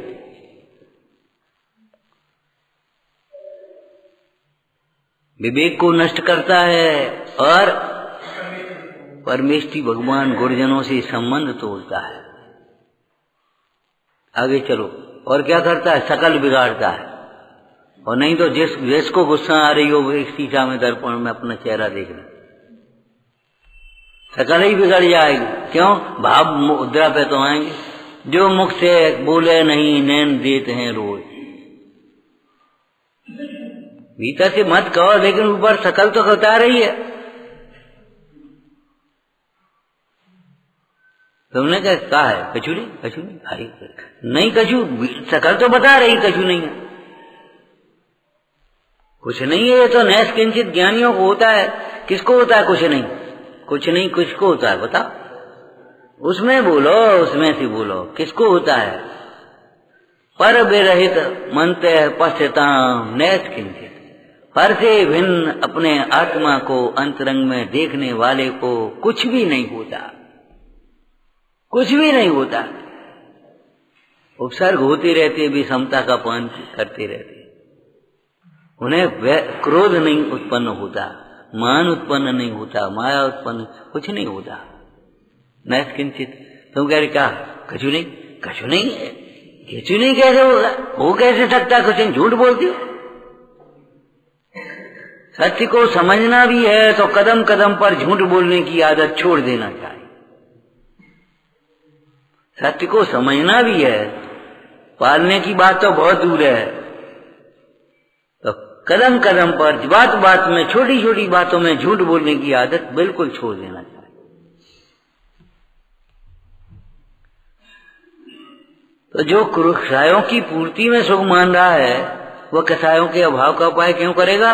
विवेक को नष्ट करता है और परमेष्टि भगवान गुरुजनों से संबंध तोड़ता है। आगे चलो, और क्या करता है? शकल बिगाड़ता है। और नहीं तो जिसको गुस्सा आ रही हो वो एक शीशा में दर्पण में अपना चेहरा देख ले, शकल ही बिगड़ जाएगी। क्यों? भाव मुद्रा पे तो आएंगे। जो मुख से बोले नहीं नैन देते हैं रोज। भीतर से मत कहो, लेकिन ऊपर शकल तो बता रही है। तुमने क्या कहा है? कछु नहीं, कछु नहीं, भाई नहीं कछु, शकल तो बता रही कछु नहीं है, कुछ नहीं है। ये तो नैस किंचित ज्ञानियों को होता है। किसको होता है? कुछ नहीं, कुछ नहीं किसको होता है बता? उसमें बोलो, उसमें से बोलो, किसको होता है? पर विरहित मनते पश्यताम नैस किंचित। पर से भिन्न अपने आत्मा को अंतरंग में देखने वाले को कुछ भी नहीं होता, कुछ भी नहीं होता। उपसर्ग होते रहते भी समता का पान करते रहते, उन्हें क्रोध नहीं उत्पन्न होता, मान उत्पन्न नहीं होता, माया उत्पन्न कुछ नहीं होता। नैस किंचित। तुम कह रहे क्या? कछु नहीं, कछु नहीं है। कछु नहीं कैसे होगा? हो कैसे सकता? कुछ नहीं, झूठ बोलती हो। सत्य को समझना भी है तो कदम कदम पर झूठ बोलने की आदत छोड़ देना चाहिए। सत्य को समझना भी है, पालने की बात तो बहुत दूर है। तो कदम कदम पर, बात बात में, छोटी छोटी बातों में झूठ बोलने की आदत बिल्कुल छोड़ देना चाहिए। तो जो कुरुक्षायों की पूर्ति में सुख मान रहा है वह कसायों के अभाव का उपाय क्यों करेगा?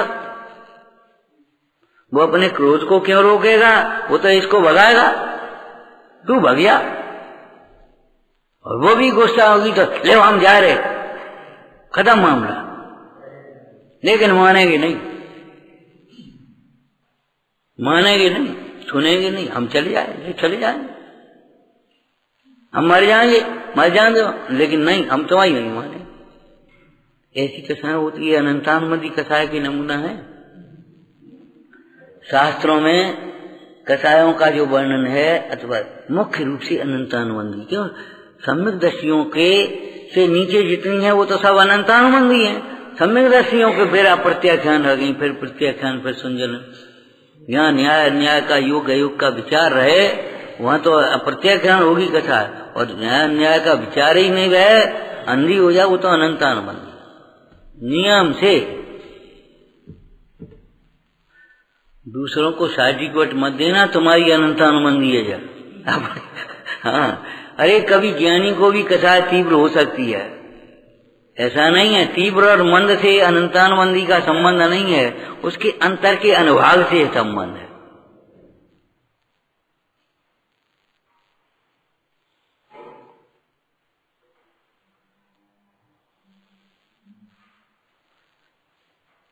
वो अपने क्रोध को क्यों रोकेगा? वो तो इसको भगाएगा। तू भग गया और वो भी गुस्सा होगी तो ले हम जा रहे, खत्म मामला। लेकिन मानेगी नहीं, मानेगी नहीं, सुनेगी नहीं। हम चले जाएंगे, हम मर जाएंगे, लेकिन नहीं, हम तुम्हारी नहीं माने। ऐसी कसाय होती है। अनंतानुमति कसाय की नमूना है। शास्त्रों में कसायों का जो वर्णन है अथवा मुख्य रूप से अनंतानुबंधी, क्यों? सम्यक दर्शियों के से नीचे जितनी है वो तो सब अनंतानुबंधी है। सम्यक दर्शियों के फिर अप्रत्याख्यान रह गई, फिर प्रत्याख्यान, फिर सुंजन। यहाँ न्याय का योग का विचार रहे, वहां तो अप्रत्याख्यान होगी कथा। और न्याय का विचार ही नहीं रहे, अंधी हो जाए, वो तो अनंतानुबंधी। नियम से दूसरों को सर्टिफिकेट मत देना, तुम्हारी अनंतानुबंधी है जा। हाँ, अरे कभी ज्ञानी को भी कथा तीव्र हो सकती है, ऐसा नहीं है। तीव्र और मंद से अनंतानुबंधी का संबंध नहीं है, उसके अंतर के अनुभाग से संबंध है।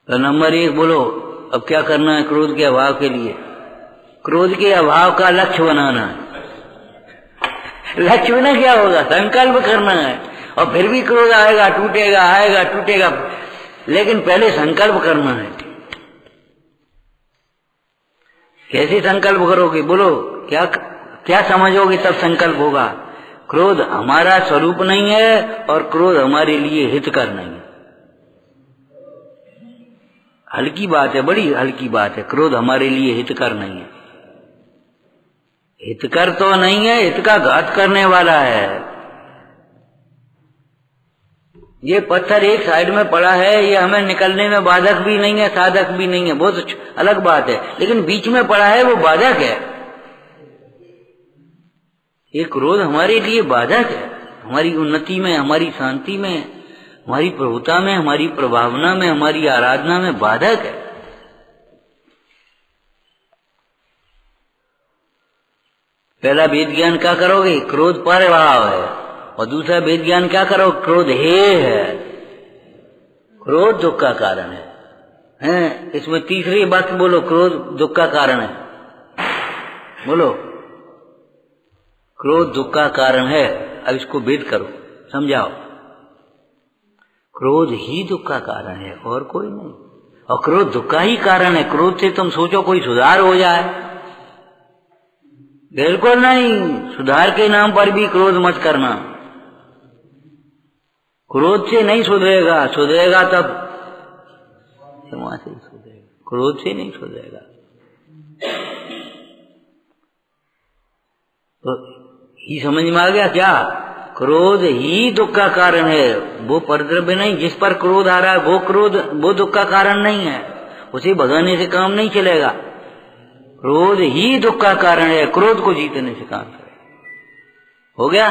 तो नंबर 1 बोलो, अब क्या करना है क्रोध के अभाव के लिए? क्रोध के अभाव का लक्ष्य बनाना है। लक्ष्य बिना क्या होगा? संकल्प करना है। और फिर भी क्रोध आएगा टूटेगा, लेकिन पहले संकल्प करना है। कैसे संकल्प करोगे? बोलो, क्या समझोगे तब संकल्प होगा? क्रोध हमारा स्वरूप नहीं है और क्रोध हमारे लिए हितकर नहीं है। हल्की बात है, बड़ी हल्की बात है। क्रोध हमारे लिए हितकर नहीं है। हितकर तो नहीं है, हित का घात करने वाला है। ये पत्थर एक साइड में पड़ा है, ये हमें निकलने में बाधक भी नहीं है, साधक भी नहीं है, बहुत अलग बात है। लेकिन बीच में पड़ा है, वो बाधक है। ये क्रोध हमारे लिए बाधक है। हमारी उन्नति में, हमारी शांति में, हमारी प्रभुता में, हमारी प्रभावना में, हमारी आराधना में बाधक है। पहला वेद ज्ञान क्या करोगे? क्रोध पर भाव है। और दूसरा वेद ज्ञान क्या करो? क्रोध है। क्रोध दुख का कारण है। इसमें तीसरी बात बोलो, क्रोध दुख का कारण है। बोलो, क्रोध दुख का कारण है। अब इसको वेद करो, समझाओ। क्रोध ही दुख का कारण है और कोई नहीं। और क्रोध दुख का ही कारण है। क्रोध से तुम सोचो कोई सुधार हो जाए, बिल्कुल नहीं। सुधार के नाम पर भी क्रोध मत करना। क्रोध से नहीं सुधरेगा, सुधरेगा तब क्षमा से सुधरेगा, क्रोध से नहीं सुधरेगा। तो ही समझ में आ गया क्या? क्रोध ही दुख का कारण है, वो परद्रव्य नहीं। जिस पर क्रोध आ रहा है वो क्रोध, वो दुख का कारण नहीं है। उसे भगाने से काम नहीं चलेगा। क्रोध ही दुख का कारण है, क्रोध को जीतने से काम चलेगा। हो गया?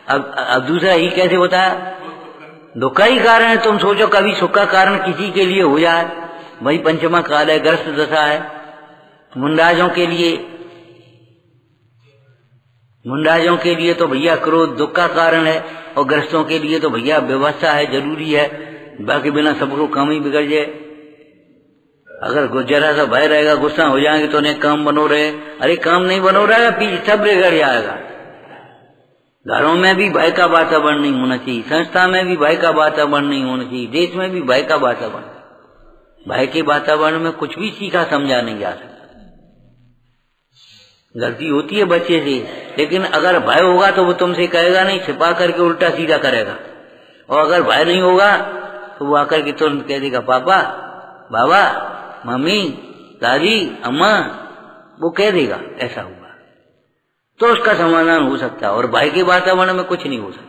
अब दूसरा ही कैसे बताया? दुख का ही कारण है। तुम सोचो कभी सुख का कारण किसी के लिए हो जाए, वही पंचमा काल है, ग्रस्त दशा है। मुंडाजों के लिए तो भैया क्रोध दुख का कारण है, और ग्रस्तों के लिए तो भैया व्यवस्था है, जरूरी है। बाकी बिना सबको काम ही बिगड़ जाए। अगर जरा सा भय रहेगा, गुस्सा हो जाएंगे तो नहीं काम बनो रहे। अरे काम नहीं बनो रहा, पीछे सब बिगड़ जाएगा। घरों में भी भय का वातावरण नहीं होना चाहिए, संस्था में भी भय का वातावरण नहीं होना चाहिए, देश में भी भय का वातावरण। भय के वातावरण में कुछ भी सीखा समझा नहीं जा सकता। गलती होती है बच्चे से, लेकिन अगर भय होगा तो वो तुमसे कहेगा नहीं, छिपा करके उल्टा सीधा करेगा। और अगर भय नहीं होगा तो वो आकर के तुरंत कह देगा पापा, बाबा, मम्मी, दादी, अम्मा, वो कह देगा ऐसा हुआ, तो उसका समाधान हो सकता है। और भय के वातावरण में कुछ नहीं हो सकता।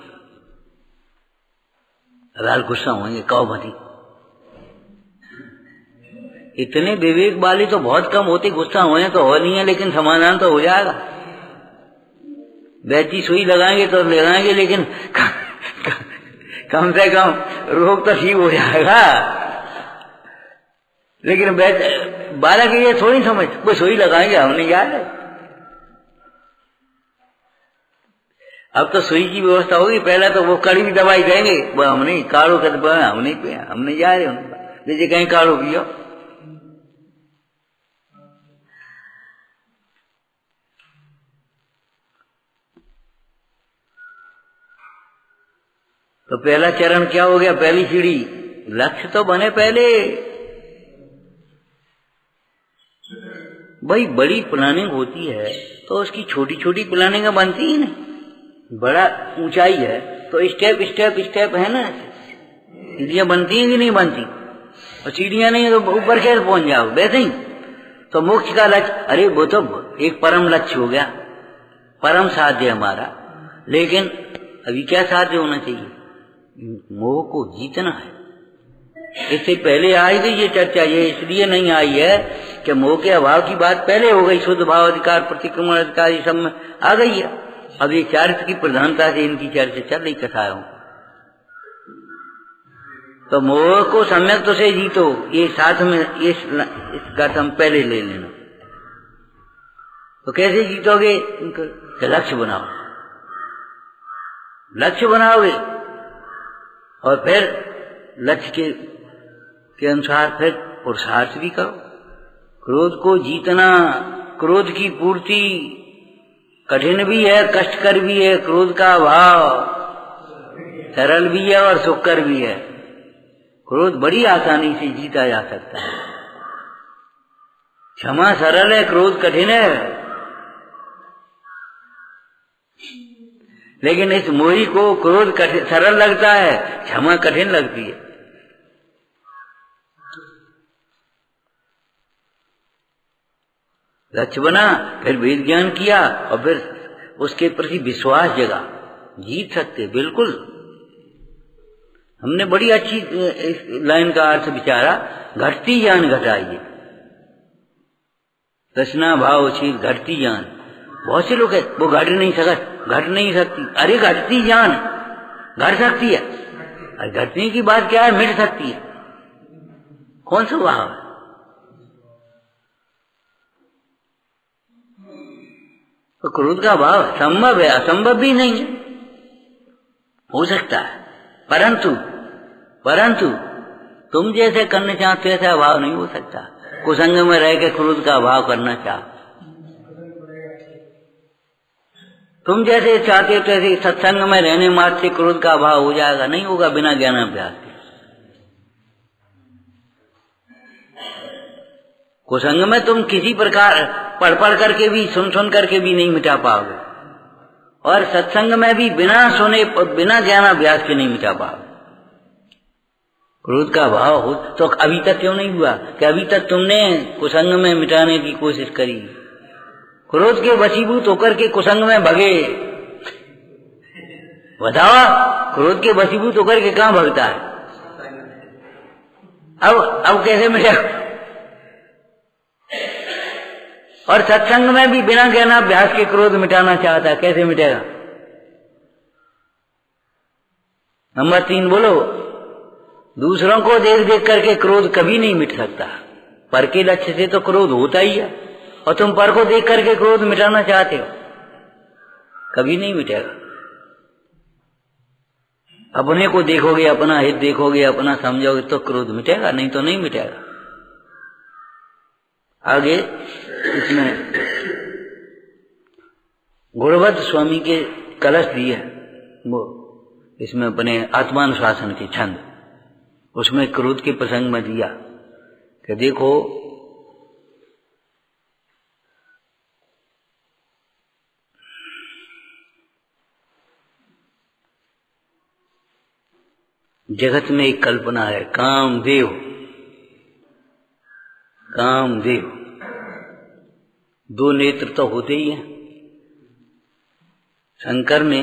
अगर गुस्सा होंगे कहो मती। इतने विवेक वाले तो बहुत कम होते, गुस्सा होने तो हो नहीं है, लेकिन समाधान तो हो जाएगा। वैसी सुई लगाएंगे तो लगाएंगे, लेकिन कम से कम रोग तो ठीक हो जाएगा। लेकिन बालक ये थोड़ी समझ, कोई सुई लगाएंगे हमने याद है। अब तो सुई की व्यवस्था होगी, पहले तो वो कड़वी दवाई देंगे, वो हमने काढ़ो का दवा हमने पिया, हमने जा रहे जैसे कहीं काढ़ो पियो। तो पहला चरण क्या हो गया, पहली सीढ़ी लक्ष्य तो बने पहले। भाई बड़ी प्लानिंग होती है तो उसकी छोटी छोटी प्लानिंग बनती ही नहीं। बड़ा ऊंचाई है तो स्टेप स्टेप स्टेप है ना, सीढ़ियां बनती हैं कि नहीं बनती। और सीढ़ियां नहीं है तो ऊपर कैसे पहुंच जाओ, वैसे ही तो मोक्ष का लक्ष्य, अरे वो तो एक परम लक्ष्य हो गया, परम साध्य हमारा। लेकिन अभी क्या साध्य होना चाहिए, मोह को जीतना है। इससे पहले आई गई ये चर्चा, ये इसलिए नहीं आई है कि मोह के अभाव की बात पहले हो गई, शुद्ध भाव अधिकार प्रतिक्रमण अधिकार ये सब में आ गई है। अब ये चारित्र की प्रधानता से इनकी चर्चा चल रही कथाओं। तो मोह को सम्यक तो से जीतो, ये साथ में इसका तुम पहले ले लेना। तो कैसे जीतोगे, लक्ष्य बनाओ, लक्ष्य बनाओगे और फिर लक्ष्य के अनुसार फिर पुरुषार्थ भी करो। क्रोध को जीतना, क्रोध की पूर्ति कठिन भी है, कष्टकर भी है। क्रोध का भाव सरल भी है और सुखकर भी है। क्रोध बड़ी आसानी से जीता जा सकता है। क्षमा सरल है, क्रोध कठिन है। लेकिन इस मोही को क्रोध सरल लगता है, क्षमा कठिन लगती है। लक्ष्य बना, फिर वेद ज्ञान किया और फिर उसके प्रति विश्वास जगा, जीत सकते बिल्कुल। हमने बड़ी अच्छी इस लाइन का अर्थ विचारा, घटती ज्ञान घटाइए, रचना भावशील घटती ज्ञान। बहुत से लोग है वो घट नहीं सकती। अरे घटती ज्ञान घट सकती है, अरे घटने की बात क्या है, मिट सकती है। कौन सा भाव है, तो क्रोध का भाव संभव है, असंभव भी नहीं है, हो सकता है। परंतु तुम जैसे करना चाहते ऐसा भाव नहीं हो सकता। कुसंग में रह के क्रोध का भाव करना चाहो, तुम जैसे चाहते हो तैसे सत्संग में रहने मात्र से क्रोध का भाव हो जाएगा, नहीं होगा बिना ज्ञानाभ्यास के। कुसंग में तुम किसी प्रकार पढ़ करके भी सुन करके भी नहीं मिटा पाओगे, और सत्संग में भी बिना सुने बिना ज्ञानाभ्यास के नहीं मिटा पाओगे। क्रोध का भाव हो तो अभी तक क्यों नहीं हुआ कि अभी तक तुमने कुसंग में मिटाने की कोशिश करी। क्रोध के वशीभूत होकर के कुसंग में भगे, बताओ क्रोध के वशीभूत होकर के कहां भगता है। अब कैसे मिटेगा। और सत्संग में भी बिना ज्ञानाभ्यास के क्रोध मिटाना चाहता है, कैसे मिटेगा। नंबर 3 बोलो, दूसरों को देख देख करके क्रोध कभी नहीं मिट सकता। पर के लक्ष्य से तो क्रोध होता ही है, और तुम पर को देख करके क्रोध मिटाना चाहते हो, कभी नहीं मिटेगा। अपने को देखोगे, अपना हित देखोगे, अपना समझोगे तो क्रोध मिटेगा, नहीं तो नहीं मिटेगा। आगे इसमें गुणवत्त स्वामी के कलश दिए, वो इसमें अपने आत्मानुशासन के छंद, उसमें क्रोध के प्रसंग में दिया कि देखो जगत में एक कल्पना है, कामदेव। दो नेत्र तो होते ही हैं। शंकर ने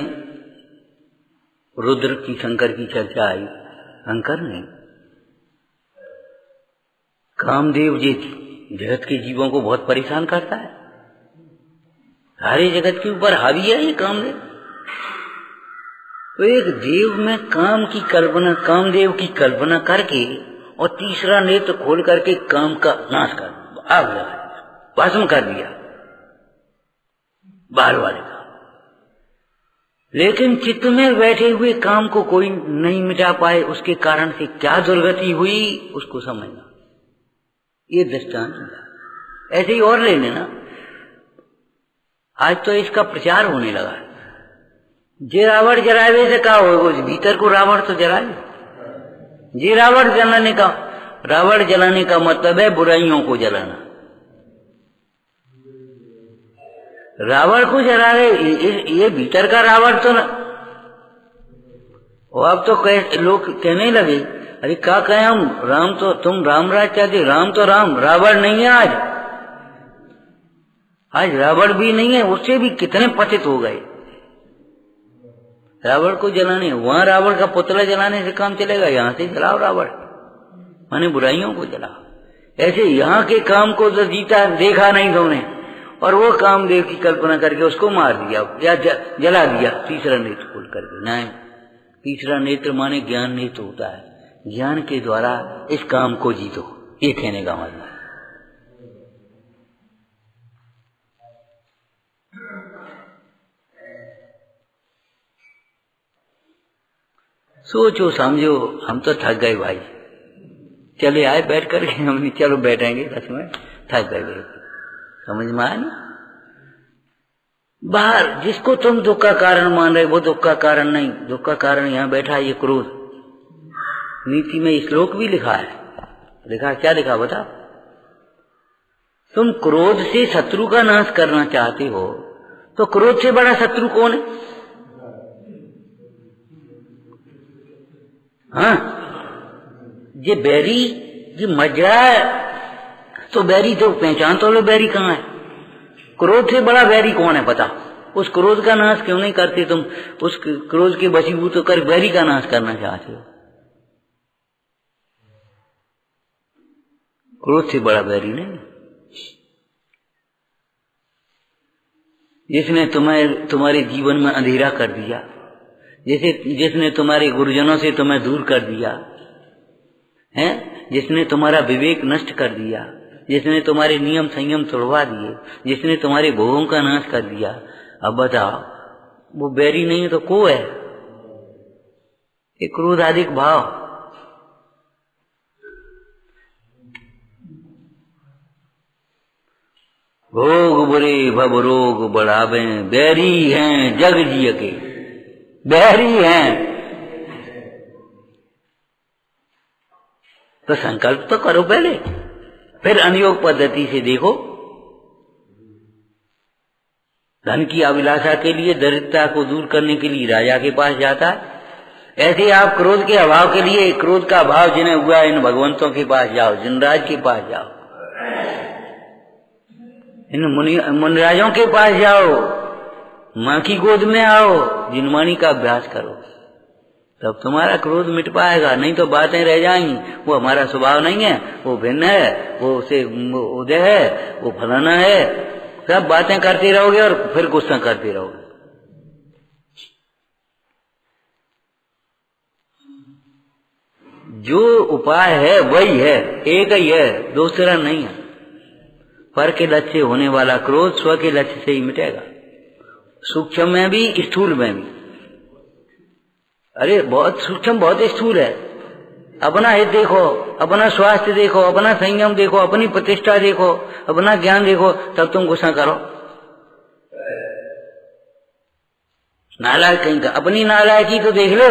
रुद्र की, शंकर की चर्चा आई, शंकर ने कामदेव जी जगत के जीवों को बहुत परेशान करता है, सारे जगत के ऊपर हावी है ये कामदेव। तो एक देव में काम की कल्पना, कामदेव की कल्पना करके और तीसरा नेत्र खोल करके काम का नाश कर, आग लगा दिया, भस्म कर दिया बाहर वाले का। लेकिन चित्त में बैठे हुए काम को कोई नहीं मिटा पाए, उसके कारण से क्या दुर्गति हुई उसको समझना, ये दृष्टांत है। ऐसे ही और ले लेना, आज तो इसका प्रचार होने लगा है। जे रावण जलावे से क्या होगा, भीतर को रावण तो जलाए। जे रावण जलाने का मतलब है बुराइयों को जलाना। रावण को जला रहे, ये भीतर का रावण तो ना। और अब तो लोग कहने लगे, अरे क्या कहें हम, राम तो तुम राम राज चाहते, राम तो राम, रावण नहीं है आज रावण भी नहीं है, उससे भी कितने पतित हो गए। रावण को जलाने, वहां रावण का पुतला जलाने से काम चलेगा, यहाँ से जलाओ रावण, माने बुराइयों को जलाओ। ऐसे यहाँ के काम को तो जीता देखा नहीं तुमने, और वो कामदेव की कल्पना करके उसको मार दिया या जला दिया तीसरा नेत्र खोल करके। नहीं, तीसरा नेत्र माने ज्ञान नेत्र होता है, ज्ञान के द्वारा इस काम को जीतो, ये कहने का मतलब। सोचो समझो, हम तो थक गए भाई, चले आए बैठ करके, हमने चलो बैठेंगे 10 मिनट, थक गए। समझ में आया ना? बाहर जिसको तुम दुख का कारण मान रहे वो दुख का कारण नहीं, दुख का कारण यहाँ बैठा है ये क्रोध। नीति में श्लोक भी लिखा है, क्या लिखा बता? तुम क्रोध से शत्रु का नाश करना चाहते हो, तो क्रोध से बड़ा शत्रु कौन है? हाँ, ये बैरी ये मजा है, तो बैरी तो पहचान तो लो, बैरी कहाँ है? क्रोध से बड़ा बैरी कौन है पता? उस क्रोध का नाश क्यों नहीं करते तुम? उस क्रोध के वशीभूत तो कर बैरी का नाश करना चाहते हो। क्रोध से बड़ा बैरी नहीं। जिसने तुम्हारे जीवन में अंधेरा कर दिया, जिसने तुम्हारे गुरुजनों से तुम्हें दूर कर दिया है, जिसने तुम्हारा विवेक नष्ट कर दिया, जिसने तुम्हारे नियम संयम तोड़वा दिए, जिसने तुम्हारे भोगों का नाश कर दिया, अब बताओ वो बैरी नहीं है तो को है? एक क्रोधाधिक भाव। भोग बुरे भव रोग बढ़ावे, बैरी हैं जग जिय के, बैरी हैं। तो संकल्प तो करो पहले, फिर अनुयोग पद्धति से देखो। धन की अभिलाषा के लिए, दरिद्रता को दूर करने के लिए राजा के पास जाता है। ऐसे आप क्रोध के अभाव के लिए, क्रोध का अभाव जिन्हें हुआ, इन भगवंतों के पास जाओ, जिनराज के पास जाओ, इन मुनिराजों के पास जाओ, माँ की गोद में आओ, जिनवाणी का अभ्यास करो, तब तुम्हारा क्रोध मिट पाएगा। नहीं तो बातें रह जाएंगी, वो हमारा स्वभाव नहीं है, वो भिन्न है, वो उसे उदय है, वो फलाना है, सब बातें करते रहोगे और फिर गुस्सा करते रहोगे। जो उपाय है वही है, एक ही है, दूसरा नहीं है। पर के लक्ष्य होने वाला क्रोध स्व के लक्ष्य से ही मिटेगा, सूक्ष्म में भी स्थूल में भी। अरे बहुत सूक्ष्म बहुत स्थूल है। अपना हित देखो, अपना स्वास्थ्य देखो, अपना संयम देखो, अपनी प्रतिष्ठा देखो, अपना ज्ञान देखो, तब तुम गुस्सा करो। नालायक कहीं का, अपनी नालायकी तो देख लो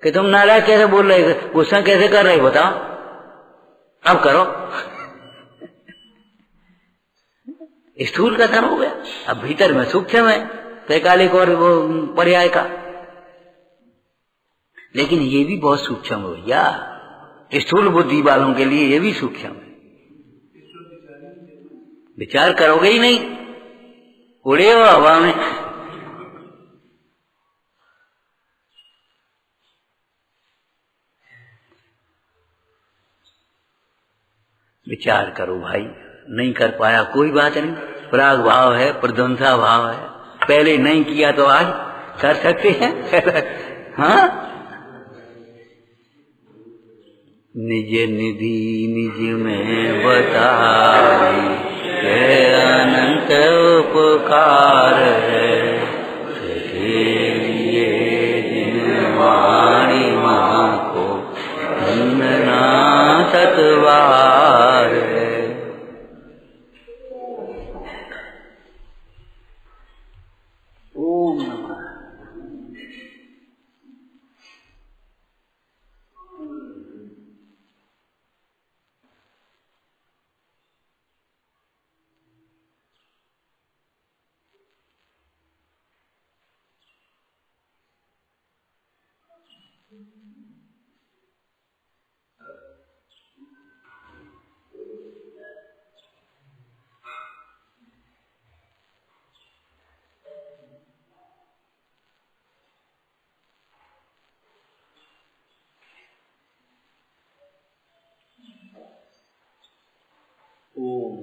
कि तुम नालायक कैसे बोल रहे, गुस्सा कैसे कर रहे, बताओ। अब करो। स्थूल कथन हो गया, अब भीतर में सूक्ष्म है, त्रैकालिक और वो पर्याय का। लेकिन ये भी बहुत सूक्ष्म हो भैया, स्थूल बुद्धि वालों के लिए ये भी सूक्ष्म है। विचार करोगे ही नहीं, उड़े हो हवा में। विचार करो भाई, नहीं कर पाया कोई बात नहीं, प्राग भाव है, प्रध्वंसा भाव है, पहले नहीं किया तो आज कर सकते हैं। हाँ, निज निधि निज में बताई, यह अनंत उपकार है। सके लिए जिन वाणी माँ को वंदना सतवार है। ओम नमः। ओम